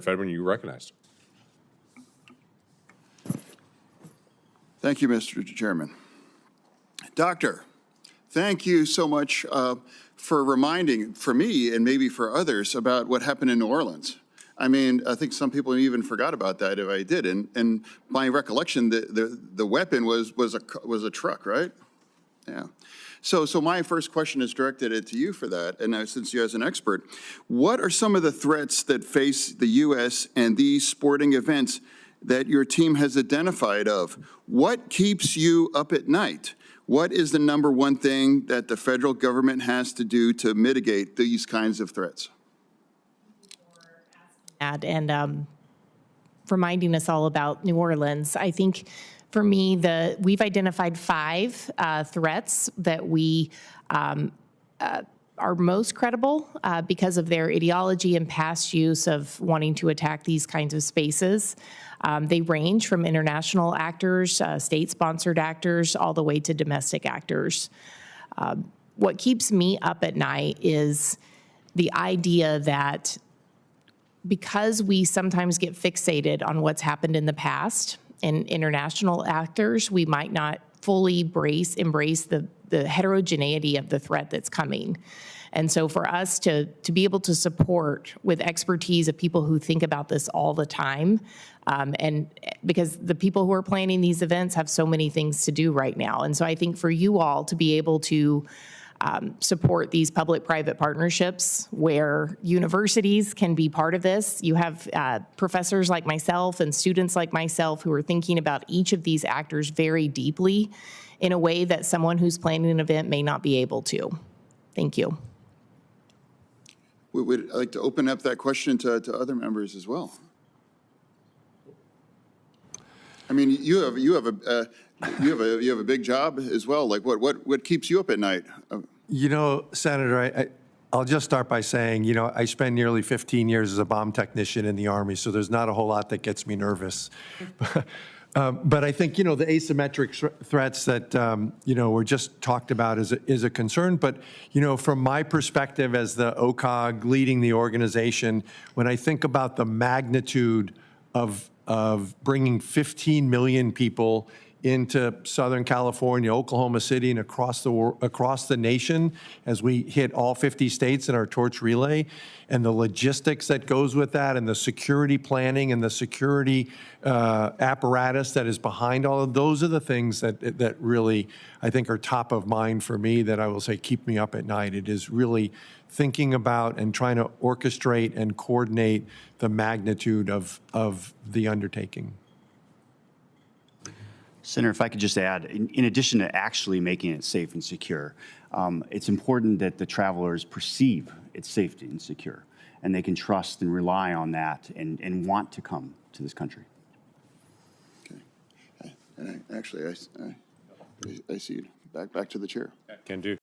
Fetterman, you recognized. Thank you, Mr. Chairman. Doctor, thank you so much for reminding, for me and maybe for others, about what happened in New Orleans. I mean, I think some people even forgot about that if I did. And my recollection, the weapon was a truck, right? Yeah. So my first question is directed to you for that, and since you as an expert, what are some of the threats that face the U.S. and these sporting events that your team has identified of? What keeps you up at night? What is the number one thing that the federal government has to do to mitigate these kinds of threats? And reminding us all about New Orleans. I think for me, we've identified 5 threats that we are most credible because of their ideology and past use of wanting to attack these kinds of spaces. They range from international actors, state-sponsored actors, all the way to domestic actors. What keeps me up at night is the idea that because we sometimes get fixated on what's happened in the past and international actors, we might not fully embrace the heterogeneity of the threat that's coming. And so for us to be able to support with expertise of people who think about this all the time, and because the people who are planning these events have so many things to do right now. And so I think for you all to be able to support these public-private partnerships where universities can be part of this. You have professors like myself and students like myself who are thinking about each of these actors very deeply in a way that someone who's planning an event may not be able to. Thank you. We would like to open up that question to other members as well. I mean, you have a big job as well. Like what keeps you up at night? You know, Senator, I'll just start by saying, you know, I spent nearly 15 years as a bomb technician in the Army, so there's not a whole lot that gets me nervous. But I think, you know, the asymmetric threats that, you know, were just talked about is a concern. But, you know, from my perspective as the OCOG leading the organization, when I think about the magnitude of bringing 15 million people into Southern California, Oklahoma City, and across the nation as we hit all 50 states in our torch relay, and the logistics that goes with that, and the security planning and the security apparatus that is behind all of those are the things that really I think are top of mind for me, that I will say keep me up at night. It is really thinking about and trying to orchestrate and coordinate the magnitude of the undertaking. Senator, if I could just add, in addition to actually making it safe and secure, it's important that the travelers perceive its safety and secure, and they can trust and rely on that and want to come to this country. Okay. And actually, I see you. Back to the chair. Can do.